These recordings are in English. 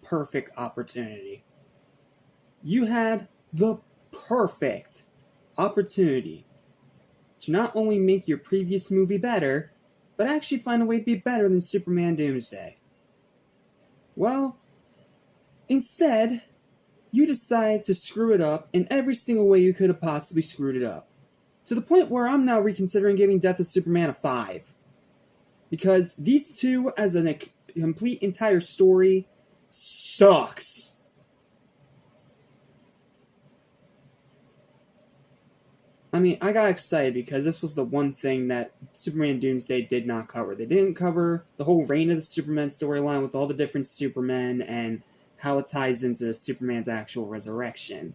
perfect opportunity. You had the perfect opportunity to not only make your previous movie better, but actually find a way to be better than Superman Doomsday. Well, instead, you decide to screw it up in every single way you could have possibly screwed it up. To the point where I'm now reconsidering giving Death of Superman a 5. Because these two, as a complete entire story, sucks. I mean, I got excited because this was the one thing that Superman Doomsday did not cover. They didn't cover the whole reign of the Superman storyline with all the different Supermen and how it ties into Superman's actual resurrection.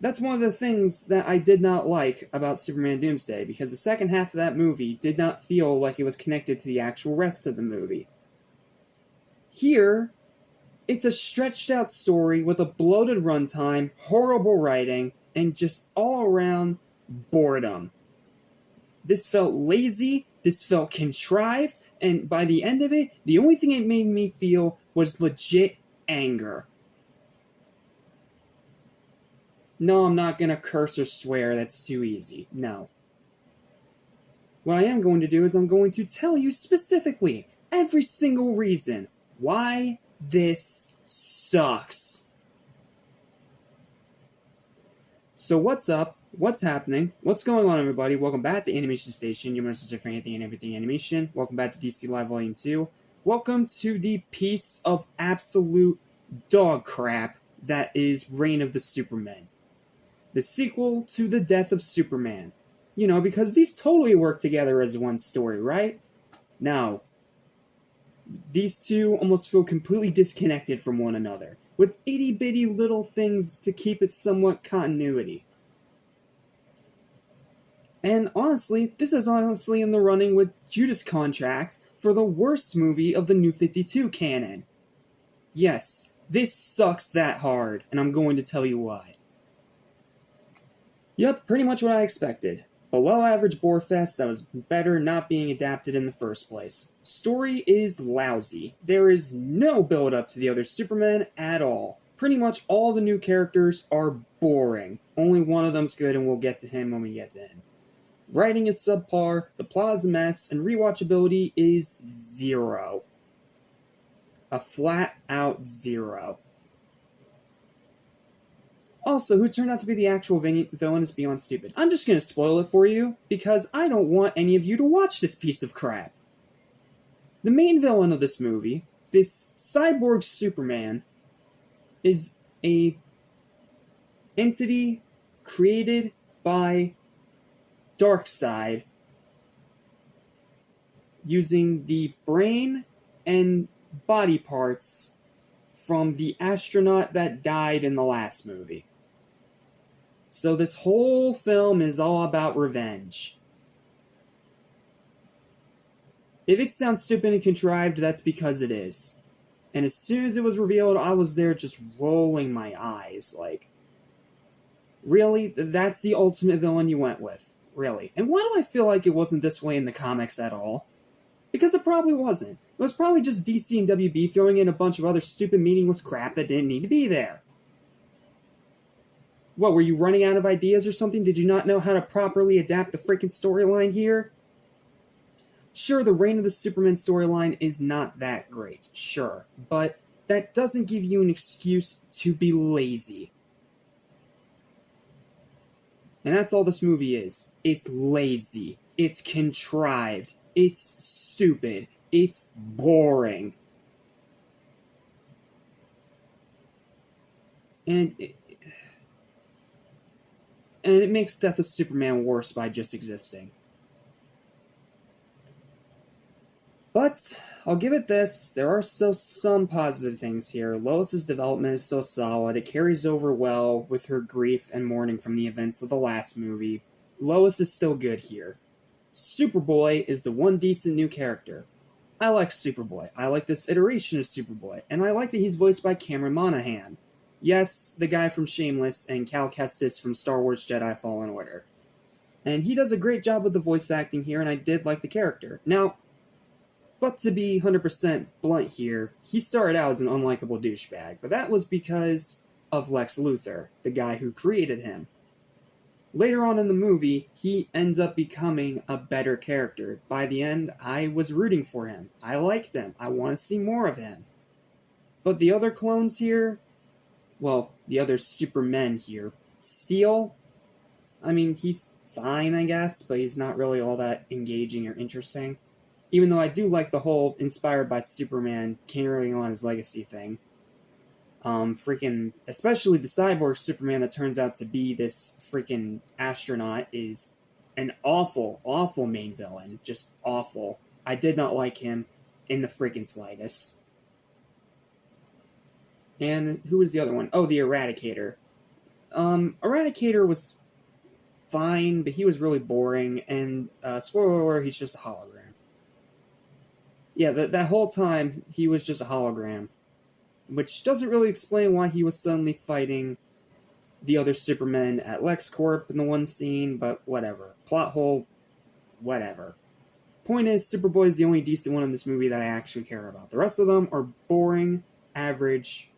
That's one of the things that I did not like about Superman Doomsday, because the second half of that movie did not feel like it was connected to the actual rest of the movie. Here, it's a stretched out story with a bloated runtime, horrible writing, and just all-around boredom. This felt lazy, this felt contrived, and by the end of it, the only thing it made me feel was legit anger. No, I'm not gonna curse or swear, that's too easy. No. What I am going to do is I'm going to tell you specifically every single reason why this sucks. So what's up? What's happening? What's going on, everybody? Welcome back to Animation Station, your source for anything and everything animation. Welcome back to DC Live Volume 2. Welcome to the piece of absolute dog crap that is Reign of the Supermen. The sequel to The Death of Superman. You know, because these totally work together as one story, right? No. These two almost feel completely disconnected from one another, with itty-bitty little things to keep it somewhat continuity. And honestly, this is honestly in the running with Judas Contract for the worst movie of the New 52 canon. Yes, this sucks that hard, and I'm going to tell you why. Yep, pretty much what I expected. Below average borefest that was better not being adapted in the first place. Story is lousy. There is no build up to the other Supermen at all. Pretty much all the new characters are boring. Only one of them's good, and we'll get to him when we get to him. Writing is subpar, the plot is a mess, and rewatchability is 0. A flat out 0. Also, who turned out to be the actual villain is beyond stupid. I'm just going to spoil it for you, because I don't want any of you to watch this piece of crap. The main villain of this movie, this cyborg Superman, is a entity created by Darkseid using the brain and body parts from the astronaut that died in the last movie. So this whole film is all about revenge. If it sounds stupid and contrived, that's because it is. And as soon as it was revealed, I was there just rolling my eyes. Like, really? That's the ultimate villain you went with? Really? And why do I feel like it wasn't this way in the comics at all? Because it probably wasn't. It was probably just DC and WB throwing in a bunch of other stupid meaningless crap that didn't need to be there. What, were you running out of ideas or something? Did you not know how to properly adapt the freaking storyline here? Sure, the Reign of the Superman storyline is not that great, sure, but that doesn't give you an excuse to be lazy. And that's all this movie is. It's lazy. It's contrived. It's stupid. It's boring. And it makes Death of Superman worse by just existing. But I'll give it this, there are still some positive things here. Lois's development is still solid. It carries over well with her grief and mourning from the events of the last movie. Lois is still good here. Superboy is the one decent new character. I like Superboy. I like this iteration of Superboy. And I like that he's voiced by Cameron Monaghan. Yes, the guy from Shameless and Cal Kestis from Star Wars Jedi Fallen Order. And he does a great job with the voice acting here, and I did like the character. Now, But to be 100% blunt here, he started out as an unlikable douchebag, but that was because of Lex Luthor, the guy who created him. Later on in the movie, he ends up becoming a better character. By the end, I was rooting for him. I liked him. I want to see more of him. But the other clones here, well, the other Supermen here, Steel, I mean, he's fine, I guess, but he's not really all that engaging or interesting. Even though I do like the whole inspired by Superman carrying on his legacy thing. Especially the cyborg Superman that turns out to be this freaking astronaut is an awful, awful main villain. Just awful. I did not like him in the freaking slightest. And who was the other one? Oh, the Eradicator. Eradicator was fine, but he was really boring, and spoiler alert, he's just a hologram. Yeah, that whole time, he was just a hologram. Which doesn't really explain why he was suddenly fighting the other Supermen at LexCorp in the one scene, but whatever. Plot hole, whatever. Point is, Superboy is the only decent one in this movie that I actually care about. The rest of them are boring, average,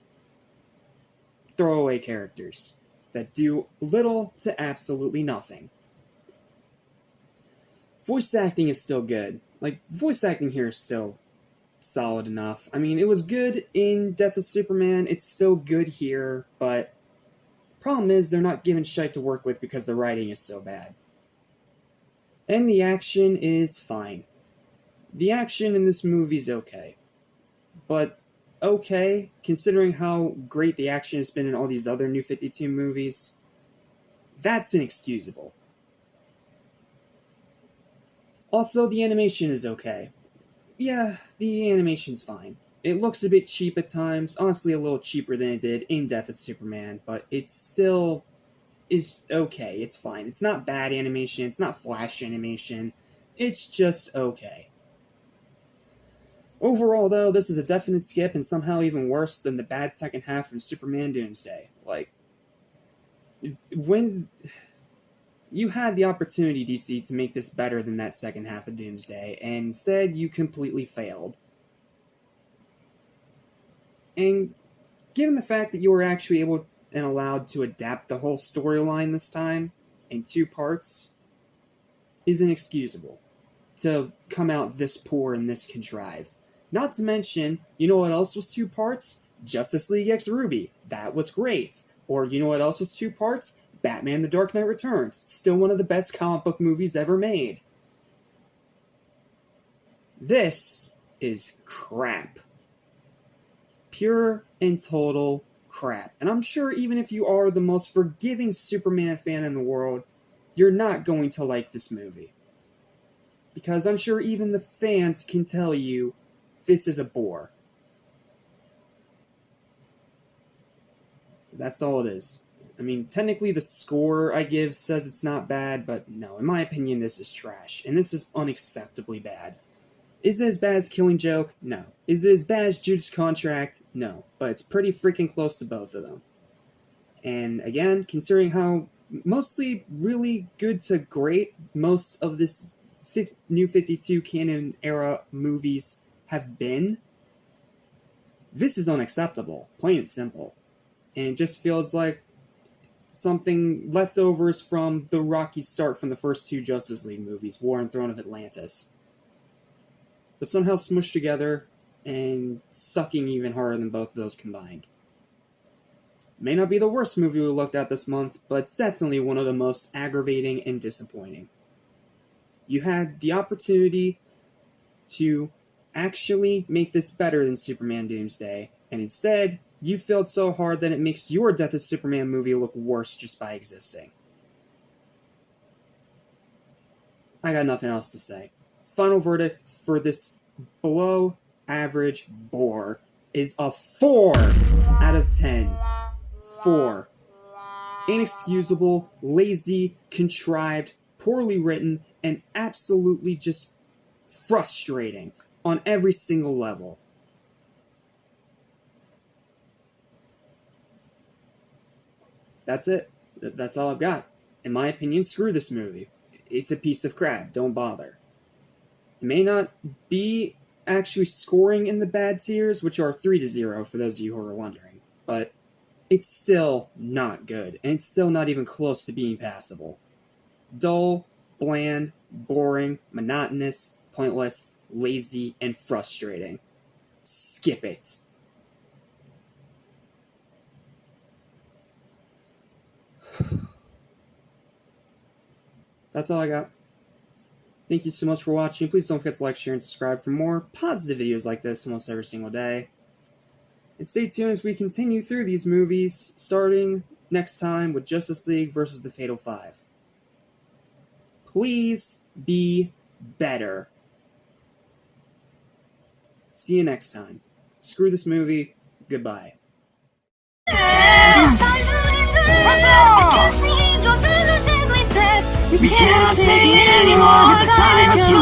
throwaway characters that do little to absolutely nothing. Voice acting is still good. Voice acting here is still solid enough. I mean, it was good in Death of Superman, it's still good here, but problem is they're not given shite to work with because the writing is so bad. And the action is fine. The action in this movie is okay. But okay, considering how great the action has been in all these other New 52 movies, that's inexcusable. Also, the animation is okay. Yeah, the animation's fine. It looks a bit cheap at times, honestly a little cheaper than it did in Death of Superman, but it still is okay, it's fine. It's not bad animation, it's not Flash animation, it's just okay. Overall, though, this is a definite skip and somehow even worse than the bad second half from Superman Doomsday. When you had the opportunity, DC, to make this better than that second half of Doomsday, and instead you completely failed. And given the fact that you were actually able and allowed to adapt the whole storyline this time in 2 parts, is inexcusable to come out this poor and this contrived. Not to mention, you know what else was 2 parts? Justice League X Ruby. That was great. Or you know what else was 2 parts? Batman The Dark Knight Returns. Still one of the best comic book movies ever made. This is crap. Pure and total crap. And I'm sure even if you are the most forgiving Superman fan in the world, you're not going to like this movie. Because I'm sure even the fans can tell you this is a bore. That's all it is. I mean, technically the score I give says it's not bad, but no, in my opinion, this is trash. And this is unacceptably bad. Is it as bad as Killing Joke? No. Is it as bad as Judas Contract? No. But it's pretty freaking close to both of them. And again, considering how mostly really good to great most of this New 52 canon era movies have been, this is unacceptable. Plain and simple. And it just feels like something leftovers from the rocky start from the first 2 Justice League movies, War and Throne of Atlantis. But somehow smushed together and sucking even harder than both of those combined. May not be the worst movie we looked at this month, but it's definitely one of the most aggravating and disappointing. You had the opportunity to actually make this better than Superman Doomsday, and instead, you failed so hard that it makes your Death of Superman movie look worse just by existing. I got nothing else to say. Final verdict for this below average bore is a 4 out of 10. 4. Inexcusable, lazy, contrived, poorly written, and absolutely just frustrating on every single level. That's it. That's all I've got. In my opinion, screw this movie. It's a piece of crap. Don't bother. It may not be actually scoring in the bad tiers, which are 3-0 for those of you who are wondering. But it's still not good, and it's still not even close to being passable. Dull, bland, boring, monotonous, pointless, lazy, and frustrating. Skip it. That's all I got. Thank you so much for watching. Please don't forget to like, share, and subscribe for more positive videos like this almost every single day. And stay tuned as we continue through these movies, starting next time with Justice League versus the Fatal Five. Please be better. See you next time. Screw this movie. Goodbye. We cannot take it anymore. The time has come.